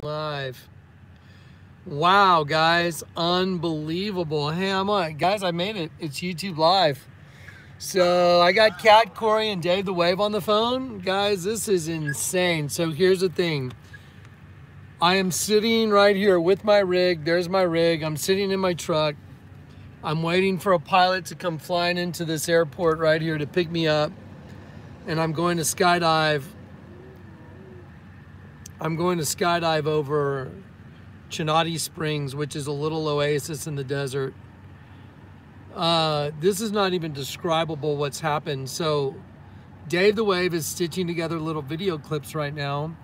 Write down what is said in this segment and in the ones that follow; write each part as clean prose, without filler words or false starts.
Live. Wow, guys, unbelievable. Hey, I'm on, guys, I made it. It's YouTube Live. So I got Cat, Corey, and Dave the Wave on the phone. Guys, this is insane. So here's the thing. I am sitting right here with my rig. There's my rig. I'm sitting in my truck. I'm waiting for a pilot to come flying into this airport right here to pick me up. And I'm going to skydive. I'm going to skydive over Chinati Springs, which is a little oasis in the desert. This is not even describable what's happened. So Dave the Wave is stitching together little video clips right now.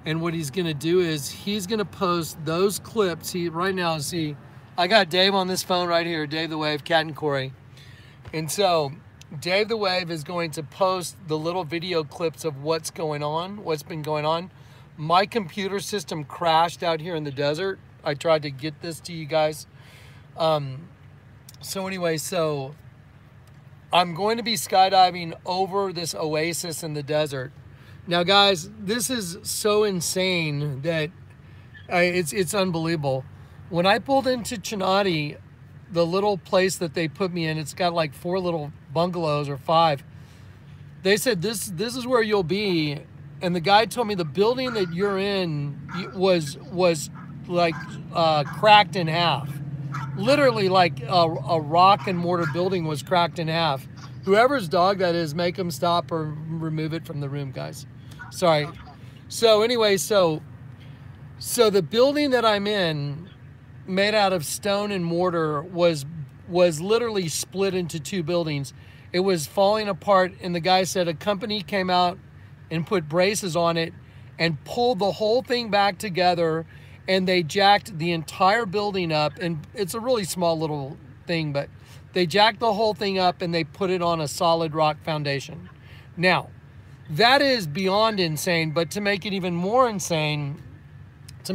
And what he's gonna do is he's gonna post those clips. Right now, see, I got Dave on this phone right here, Dave the Wave, Cat and Corey. And so Dave the Wave is going to post the little video clips of what's going on, what's been going on. My computer system crashed out here in the desert. I tried to get this to you guys. So anyway, so I'm going to be skydiving over this oasis in the desert. Now, guys, this is so insane that it's unbelievable. When I pulled into Chinati, the little place that they put me in, it's got like 4 little bungalows or 5. They said this is where you'll be. And the guy told me the building that you're in was like cracked in half. Literally, like a rock and mortar building was cracked in half. Whoever's dog that is, make them stop or remove it from the room, guys. Sorry. So anyway, so the building that I'm in, made out of stone and mortar, was literally split into 2 buildings. It was falling apart, and the guy said a company came out and put braces on it and pulled the whole thing back together, and they jacked the entire building up. And it's a really small little thing, but they jacked the whole thing up and they put it on a solid rock foundation. Now, that is beyond insane, but to make it even more insane, the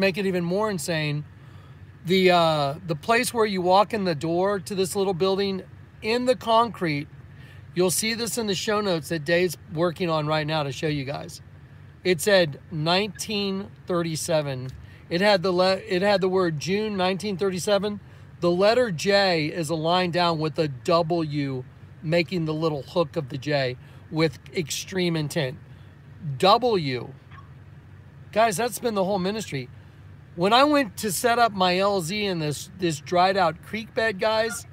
place where you walk in the door to this little building, in the concrete, you'll see this in the show notes that Dave's working on right now to show you guys. It said 1937. It had the word June 1937. The letter J is a line down with a W, making the little hook of the J with extreme intent. W. Guys, that's been the whole ministry. When I went to set up my LZ in this dried out creek bed, guys,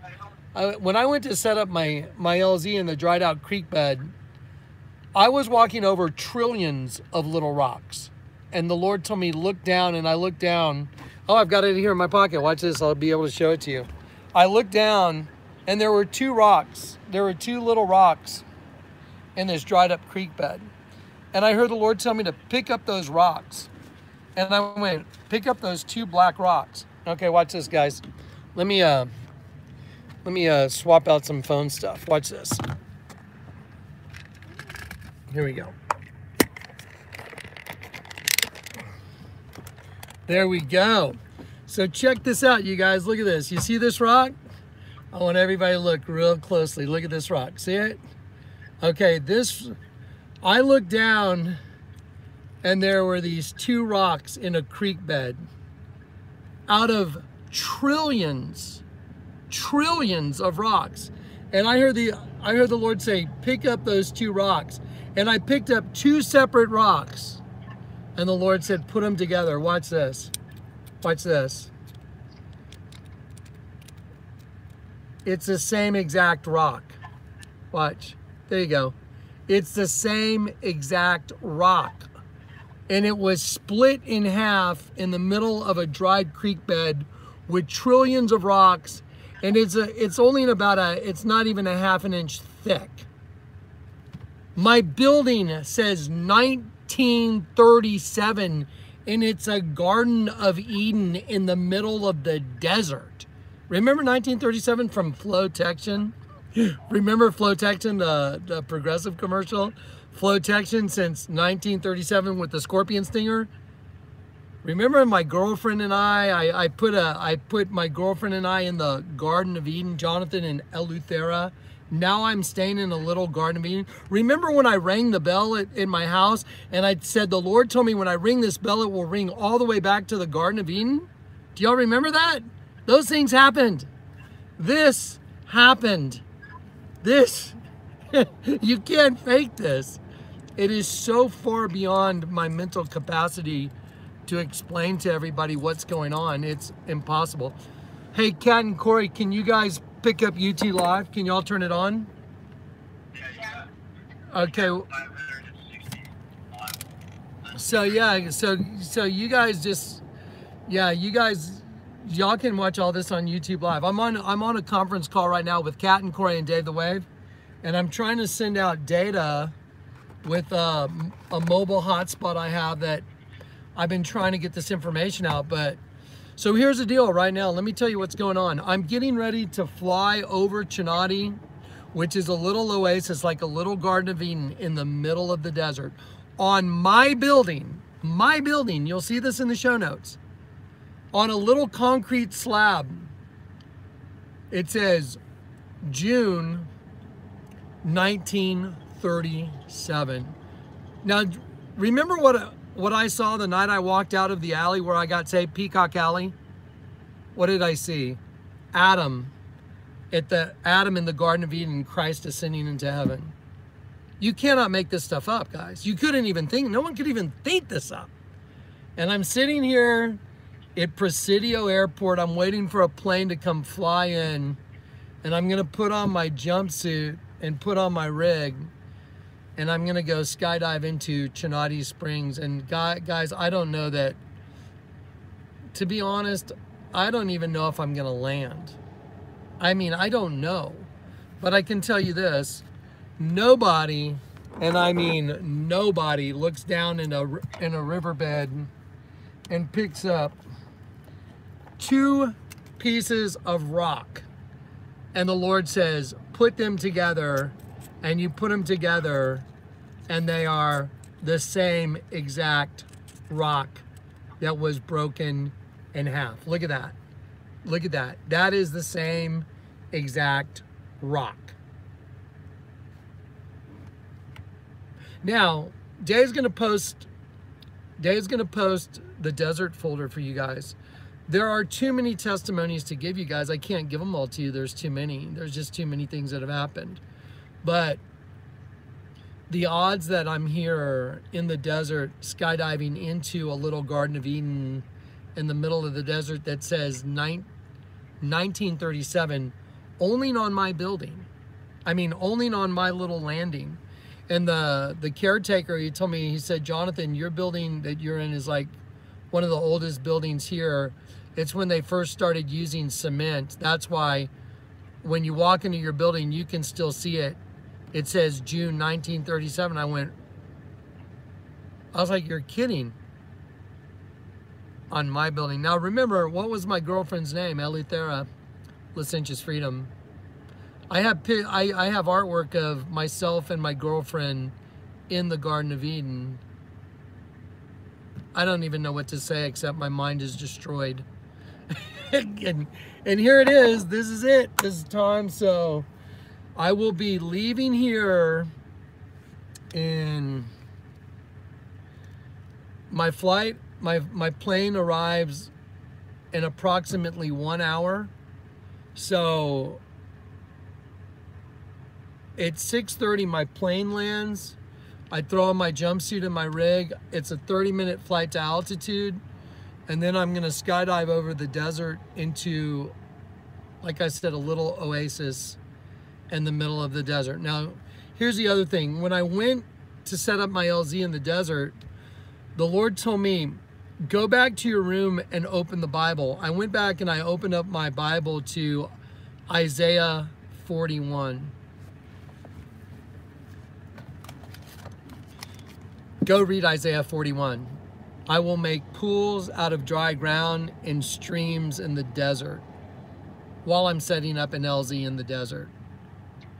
when I went to set up my LZ in the dried out creek bed, I was walking over trillions of little rocks. And the Lord told me, look down, and I looked down. Oh, I've got it here in my pocket. Watch this. I'll be able to show it to you. I looked down, and there were 2 rocks. There were 2 little rocks in this dried up creek bed. And I heard the Lord tell me to pick up those rocks. And I went, pick up those 2 black rocks. Okay, watch this, guys. Let me swap out some phone stuff. Watch this. Here we go. There we go. So check this out, you guys. Look at this. You see this rock? I want everybody to look real closely. Look at this rock. See it? Okay, I looked down, and there were these 2 rocks in a creek bed out of trillions of rocks. And I heard the Lord say, pick up those 2 rocks. And I picked up 2 separate rocks. And the Lord said, put them together. Watch this. Watch this. It's the same exact rock. Watch. There you go. It's the same exact rock. And it was split in half in the middle of a dried creek bed with trillions of rocks. And it's only it's not even a ½ inch thick. My building says 1937, and it's a Garden of Eden in the middle of the desert. Remember 1937 from Flotection? Remember Flotection, the Progressive commercial? Flotection since 1937 with the scorpion stinger? Remember my girlfriend and I put my girlfriend and I in the Garden of Eden, Jonathan and Eleuthera, Now I'm staying in a little Garden of Eden. Remember when I rang the bell in my house and I said, the Lord told me when I ring this bell, it will ring all the way back to the Garden of Eden? Do y'all remember that? Those things happened. This happened. This, you can't fake this. It is so far beyond my mental capacity to explain to everybody what's going on. It's impossible. Hey, Kat and Corey, can you guys pick up UT Live? Can y'all turn it on? Okay. So yeah, so you guys just, yeah, y'all can watch all this on YouTube Live. I'm on a conference call right now with Kat and Corey and Dave the Wave, and I'm trying to send out data with a mobile hotspot I have that I've been trying to get this information out. But so here's the deal right now. Let me tell you what's going on. I'm getting ready to fly over Chinati, which is a little oasis, like a little Garden of Eden in the middle of the desert. On my building, you'll see this in the show notes, on a little concrete slab, it says June 1937. Now, remember what I saw the night I walked out of the alley where I got saved, Peacock Alley? What did I see? Adam in the Garden of Eden, Christ ascending into heaven. You cannot make this stuff up, guys. You couldn't even think, no one could even think this up. And I'm sitting here at Presidio Airport. I'm waiting for a plane to come fly in, and I'm gonna put on my jumpsuit and put on my rig, and I'm gonna go skydive into Chinati Springs. And guys, I don't know that, to be honest, I don't even know if I'm gonna land. I mean, I don't know, but I can tell you this, nobody, and I mean nobody, looks down in a riverbed and picks up 2 pieces of rock, and the Lord says, put them together, and you put them together, and they are the same exact rock that was broken in half. Look at that. Look at that. That is the same exact rock. Now, Dave's gonna post the desert folder for you guys. There are too many testimonies to give you guys. I can't give them all to you. There's too many. There's just too many things that have happened. But the odds that I'm here in the desert skydiving into a little Garden of Eden in the middle of the desert that says 1937 only on my building. I mean, only on my little landing. And the caretaker, he told me, he said, Jonathan, your building that you're in is like one of the oldest buildings here. It's when they first started using cement. That's why when you walk into your building, you can still see it. It says June 1937. I was like, you're kidding. On my building. Now remember, what was my girlfriend's name? Eleuthera Licentious Freedom. I have artwork of myself and my girlfriend in the Garden of Eden. I don't even know what to say except my mind is destroyed. and here it is. This is it. This is time. So I will be leaving here in my flight. My plane arrives in approximately 1 hour. So at 6:30 my plane lands. I throw on my jumpsuit and my rig. It's a 30-minute flight to altitude. And then I'm gonna skydive over the desert into, like I said, a little oasis in the middle of the desert. Now, here's the other thing. When I went to set up my LZ in the desert, the Lord told me, go back to your room and open the Bible. I went back and I opened up my Bible to Isaiah 41. Go read Isaiah 41. I will make pools out of dry ground and streams in the desert while I'm setting up an LZ in the desert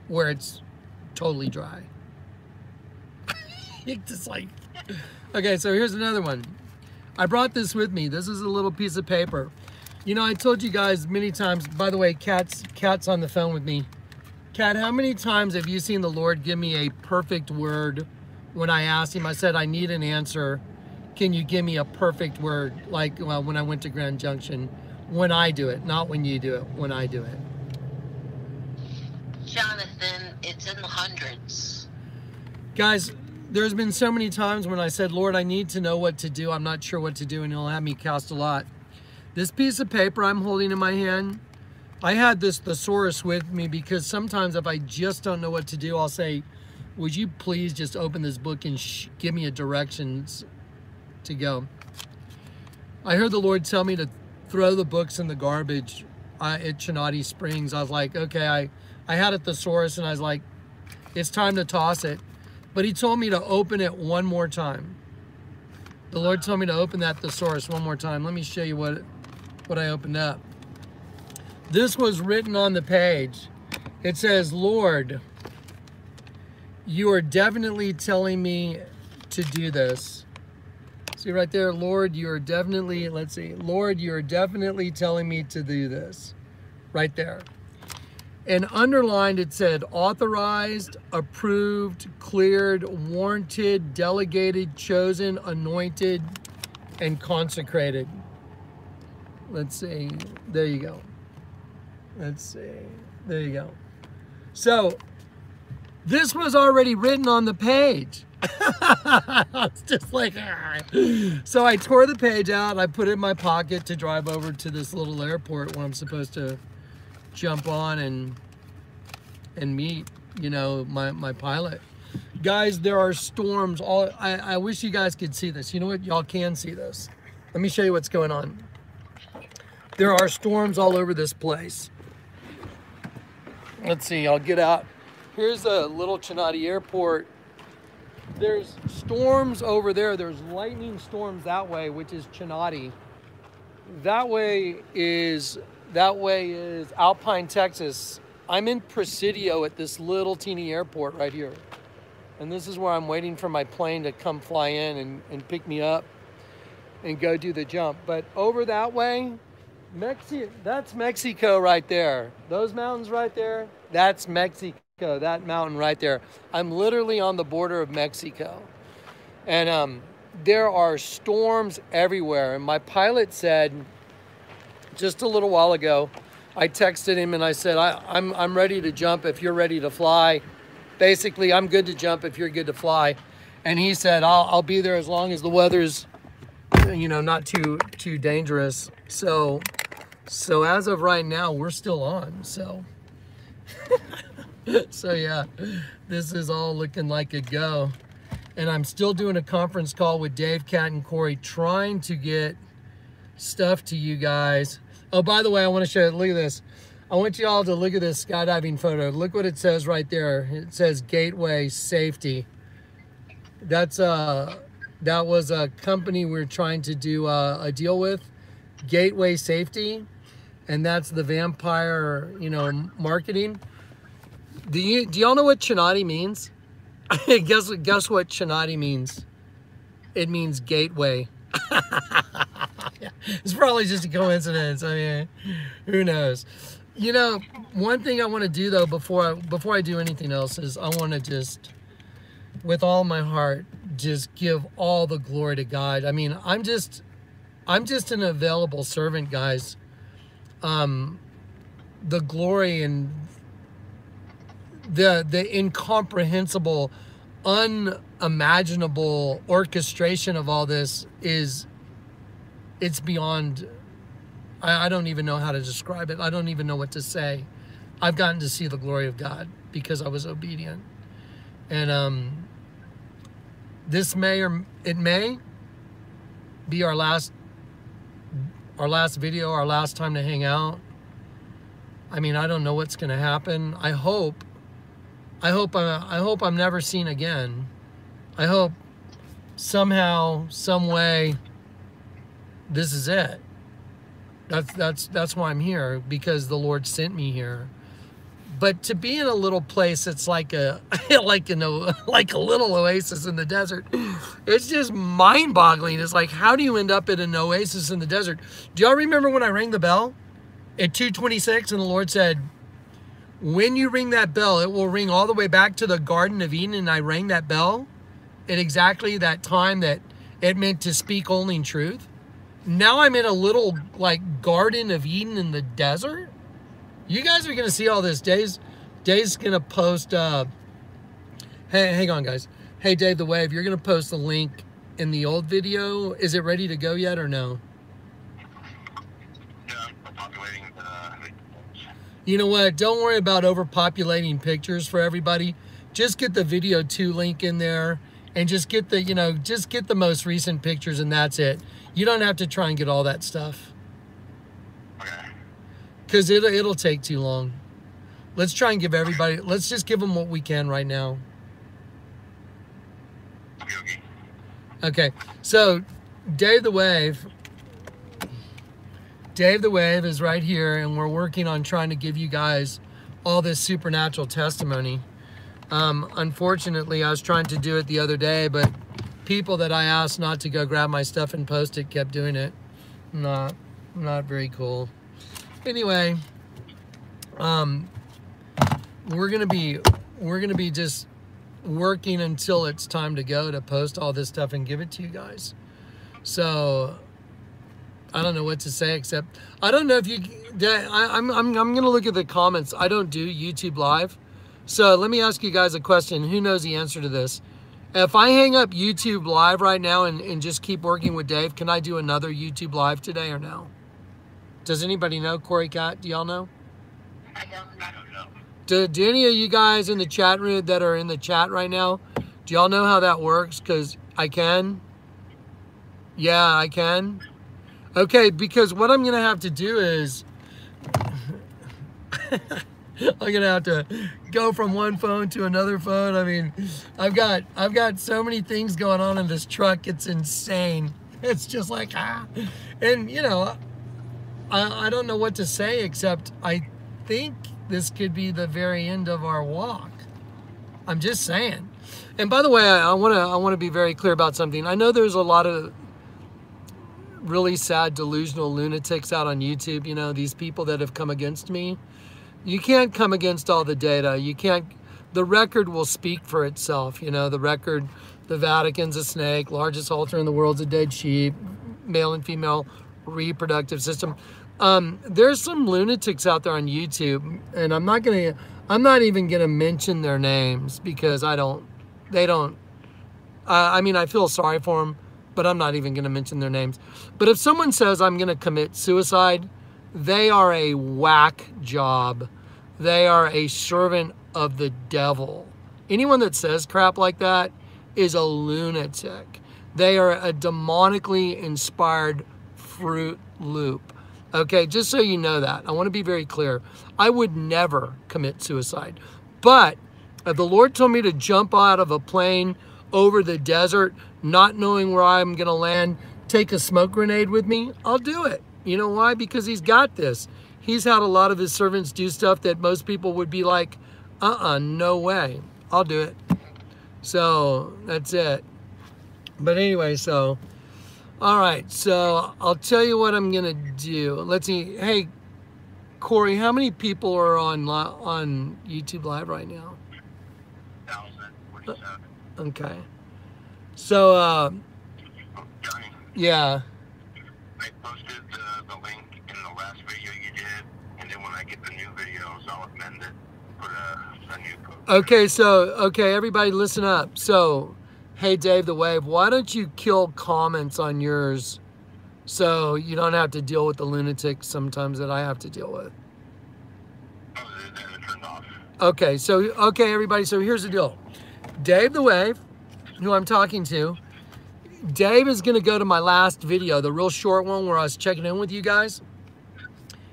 where it's totally dry. It's just like, okay, so here's another one. I brought this with me. This is a little piece of paper. You know, I told you guys many times, by the way, Kat's on the phone with me. Kat, how many times have you seen the Lord give me a perfect word when I asked him? I said, I need an answer. Can you give me a perfect word? Like when I went to Grand Junction, when I do it, not when you do it, when I do it. Jonathan, it's in the hundreds. Guys, there's been so many times when I said, Lord, I need to know what to do. I'm not sure what to do, and he'll have me cast a lot. This piece of paper I'm holding in my hand, I had this thesaurus with me because sometimes if I just don't know what to do, I'll say, would you please just open this book and give me a directions to go. I heard the Lord tell me to throw the books in the garbage at Chinati Springs. I was like, okay, I had a thesaurus and I was like, it's time to toss it. But he told me to open it one more time. The Lord told me to open that thesaurus one more time. Let me show you what I opened up. This was written on the page. It says, Lord, you are definitely telling me to do this. See right there, Lord, you are definitely, let's see, Lord, you are definitely telling me to do this. Right there. And underlined, it said, authorized, approved, cleared, warranted, delegated, chosen, anointed, and consecrated. Let's see, there you go. Let's see, there you go. So, this was already written on the page. It's just like, so I tore the page out, I put it in my pocket to drive over to this little airport when I'm supposed to jump on and meet, you know, my pilot. Guys, there are storms. I wish you guys could see this. You know what? Y'all can see this. Let me show you what's going on. There are storms all over this place. Let's see, I'll get out. Here's a little Chinati Airport. There's storms over there. There's lightning storms that way, which is Chinati. That way is Alpine, Texas. I'm in Presidio at this little teeny airport right here. And this is where I'm waiting for my plane to come fly in and pick me up and go do the jump. But over that way, that's Mexico right there. Those mountains right there, that's Mexico, that mountain right there. I'm literally on the border of Mexico. And there are storms everywhere. And my pilot said just a little while ago, I texted him and I said, I'm ready to jump if you're ready to fly. Basically, I'm good to jump if you're good to fly. And he said, I'll be there as long as the weather's, you know, not too dangerous. So as of right now, we're still on. So yeah, this is all looking like a go. And I'm still doing a conference call with Dave, Kat, and Corey, trying to get stuff to you guys. Oh, by the way, I want to show you, look at this. I want you all to look at this skydiving photo. Look what it says right there. It says Gateway Safety. That was a company we were trying to do a deal with, Gateway Safety, and that's the Vampire, you know, marketing. Do y'all know what Chinati means? guess what Chinati means? It means gateway. It's probably just a coincidence. I mean, who knows? You know, one thing I want to do though before I do anything else is I want to just, with all my heart, just give all the glory to God. I mean, I'm just an available servant, guys. The glory and the incomprehensible, unimaginable orchestration of all this it's beyond, I don't even know how to describe it. I don't even know what to say. I've gotten to see the glory of God because I was obedient. And this may be our last video, our last time to hang out. I mean, I don't know what's going to happen. I hope I'm never seen again. I hope somehow, some way, this is it. That's why I'm here, because the Lord sent me here. But to be in a little place that's like a like a little oasis in the desert, it's just mind-boggling. It's like, how do you end up at an oasis in the desert? Do y'all remember when I rang the bell at 2:26 and the Lord said, When you ring that bell, it will ring all the way back to the Garden of Eden, and I rang that bell at exactly that time that it meant to speak only truth. Now I'm in a little like Garden of Eden in the desert. You guys are gonna see all this. Dave's gonna post. Hey, hang on, guys. Hey, Dave the Wave, you're gonna post the link in the old video. Is it ready to go yet or no? Yeah, I'm populating the. You know what? Don't worry about overpopulating pictures for everybody. Just get the video 2 link in there, and just get the, just get the most recent pictures, and that's it. You don't have to try and get all that stuff. Okay. Because it'll take too long. Let's try and give everybody, let's just give them what we can right now. Okay. Okay, so Dave the Wave is right here, and we're working on trying to give you guys all this supernatural testimony. Unfortunately, I was trying to do it the other day, but people that I asked not to go grab my stuff and post it kept doing it. Not very cool. Anyway, we're gonna be just working until it's time to go to post all this stuff and give it to you guys. So I don't know what to say, except I don't know if you. I'm gonna look at the comments. I don't do YouTube Live, so let me ask you guys a question. Who knows the answer to this? If I hang up YouTube Live right now and just keep working with Dave, can I do another YouTube Live today or no? Does anybody know? Corey Cat, do y'all know? I don't know. Do any of you guys in the chat room that are in the chat right now, do y'all know how that works? Because I can. Yeah, I can. Okay, because what I'm going to have to do is I'm going to have to go from one phone to another phone. I mean, I've got so many things going on in this truck. It's insane. It's just like, and I don't know what to say, except I think this could be the very end of our walk. I'm just saying. And by the way, I want to be very clear about something. I know there's a lot of really sad delusional lunatics out on YouTube, these people that have come against me. You can't come against all the data. You can't. The record will speak for itself. The record, the Vatican's a snake, largest altar in the world's a dead sheep, male and female reproductive system. There's some lunatics out there on YouTube, and I'm not even gonna mention their names because I mean, I feel sorry for them, but I'm not even gonna mention their names. But if someone says I'm gonna commit suicide, they are a whack job. They are a servant of the devil. Anyone that says crap like that is a lunatic. They are a demonically inspired Fruit Loop. Okay, just so you know that. I want to be very clear. I would never commit suicide. But if the Lord told me to jump out of a plane over the desert, not knowing where I'm going to land, take a smoke grenade with me, I'll do it. You know why? Because he's got this. He's had a lot of his servants do stuff that most people would be like, no way. I'll do it. So that's it. But anyway, so... All right, so I'll tell you what I'm gonna do. Let's see. Hey, Corey, how many people are on YouTube Live right now? 1,047. Okay. So, Johnny, yeah. I posted the link in the last video you did, and then when I get the new videos, I'll amend it, put a new post. Okay, everybody listen up. So, hey, Dave the Wave, why don't you kill comments on yours so you don't have to deal with the lunatics sometimes that I have to deal with? Oh, they're turned off. Okay, everybody, so here's the deal. Dave the Wave, who I'm talking to, Dave is going to go to my last video, the real short one where I was checking in with you guys.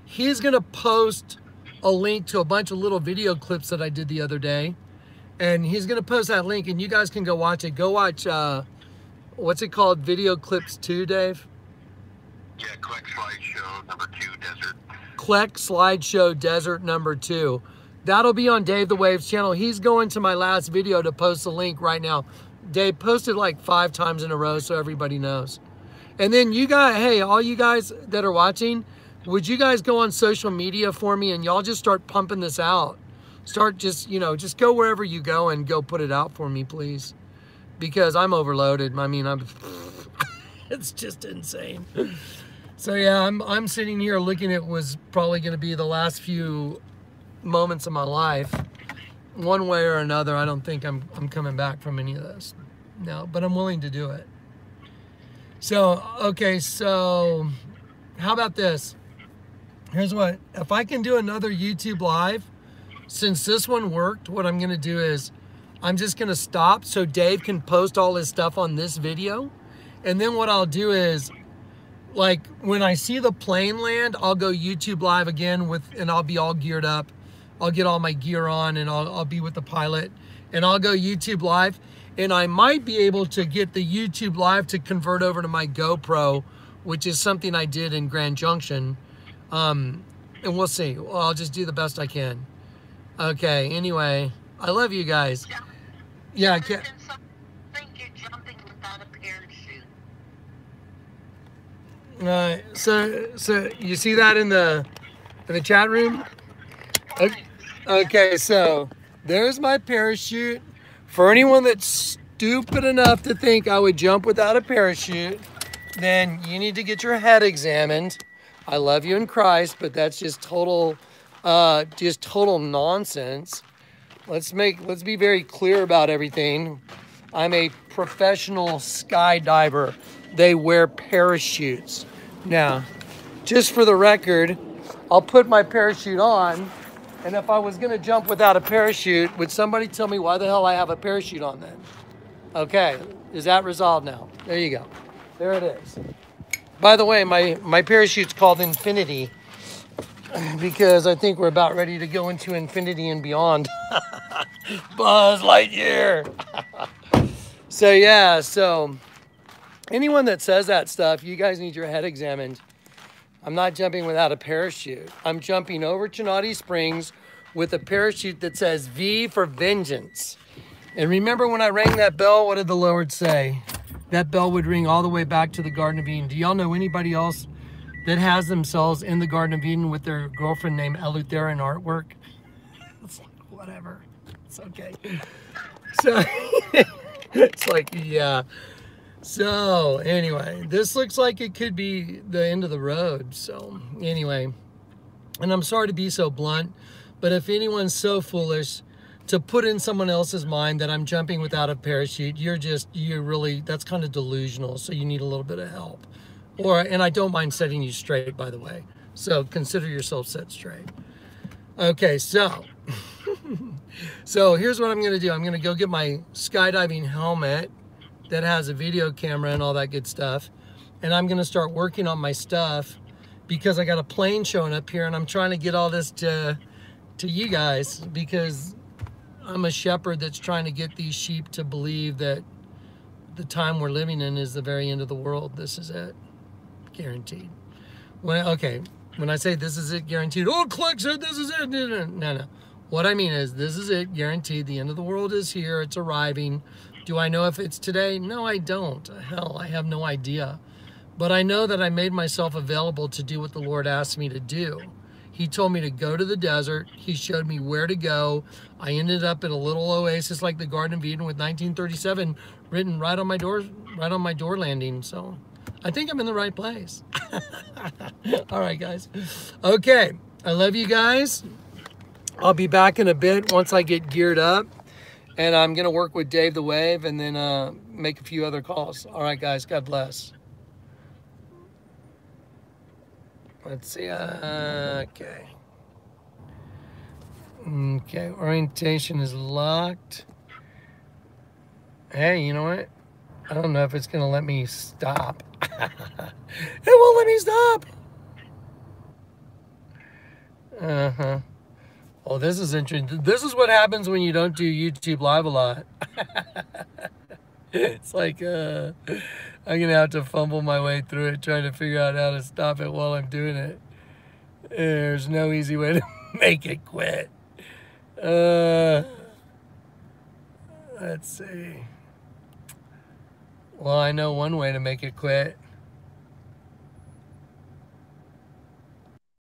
He's going to post a link to a bunch of little video clips that I did the other day. And he's going to post that link, and you guys can go watch it. Go watch, what's it called? Video Clips 2, Dave? Yeah, Click Slideshow number 2, Desert. Click Slideshow Desert number 2. That'll be on Dave the Wave's channel. He's going to my last video to post the link right now. Dave posted like 5 times in a row so everybody knows. And then you guys, hey, all you guys that are watching, would you guys go on social media for me and y'all just start pumping this out? start just, you know, just go wherever you go and go put it out for me, please. Because I'm overloaded. I mean, it's just insane. So yeah, I'm sitting here looking at was probably going to be the last few moments of my life. One way or another, I don't think I'm coming back from any of this. No, but I'm willing to do it. So, okay, so how about this? Here's what, if I can do another YouTube live, since this one worked, what I'm gonna do is I'm just gonna stop so Dave can post all his stuff on this video. And then what I'll do is, like, when I see the plane land, I'll go YouTube live again and I'll be all geared up. I'll get all my gear on and I'll be with the pilot and I'll go YouTube live, and I might be able to get the YouTube live to convert over to my GoPro, which is something I did in Grand Junction. And we'll see. Well, I'll just do the best I can. Okay, anyway, I love you guys. Yeah, I can't. I think you're jumping without a parachute. So you see that in the chat room? Okay, so there's my parachute. For anyone that's stupid enough to think I would jump without a parachute, then you need to get your head examined. I love you in Christ, but that's just total nonsense. Let's be very clear about everything. I'm a professional skydiver. They wear parachutes. Now, just for the record, I'll put my parachute on, and if I was gonna jump without a parachute, would somebody tell me why the hell I have a parachute on then? Okay, is that resolved now? There you go. There it is. By the way, my parachute's called Infinity because I think we're about ready to go into infinity and beyond. Buzz Lightyear. So yeah, so anyone that says that stuff, you guys need your head examined. I'm not jumping without a parachute. I'm jumping over Chinati Springs with a parachute that says V for Vengeance. And remember when I rang that bell, what did the Lord say? That bell would ring all the way back to the Garden of Eden. Do y'all know anybody else that has themselves in the Garden of Eden with their girlfriend named Eleuthera in artwork? It's like, whatever. It's okay. So, it's like, yeah. So anyway, this looks like it could be the end of the road. So anyway, and I'm sorry to be so blunt, but if anyone's so foolish to put in someone else's mind that I'm jumping without a parachute, you're really, that's kind of delusional. So you need a little bit of help. And I don't mind setting you straight, by the way. So consider yourself set straight. Okay, so, so here's what I'm gonna do. I'm gonna go get my skydiving helmet that has a video camera and all that good stuff. And I'm gonna start working on my stuff because I got a plane showing up here and I'm trying to get all this to you guys because I'm a shepherd that's trying to get these sheep to believe that the time we're living in is the very end of the world. This is it, guaranteed. When I say this is it, guaranteed, oh, Click said this is it. No. What I mean is this is it, guaranteed. The end of the world is here, it's arriving. Do I know if it's today? No, I don't. Hell, I have no idea. But I know that I made myself available to do what the Lord asked me to do. He told me to go to the desert. He showed me where to go. I ended up at a little oasis like the Garden of Eden with 1937 written right on my door landing. So I think I'm in the right place. All right, guys. Okay, I love you guys. I'll be back in a bit once I get geared up. And I'm going to work with Dave the Wave and then make a few other calls. All right, guys. God bless. Let's see. Okay. Okay. Orientation is locked. Hey, you know what? I don't know if it's going to let me stop. It won't let me stop. Uh-huh. Oh, this is interesting. This is what happens when you don't do YouTube Live a lot. It's like, I'm going to have to fumble my way through it, trying to figure out how to stop it while I'm doing it. There's no easy way to make it quit. Let's see. Well, I know one way to make it quit.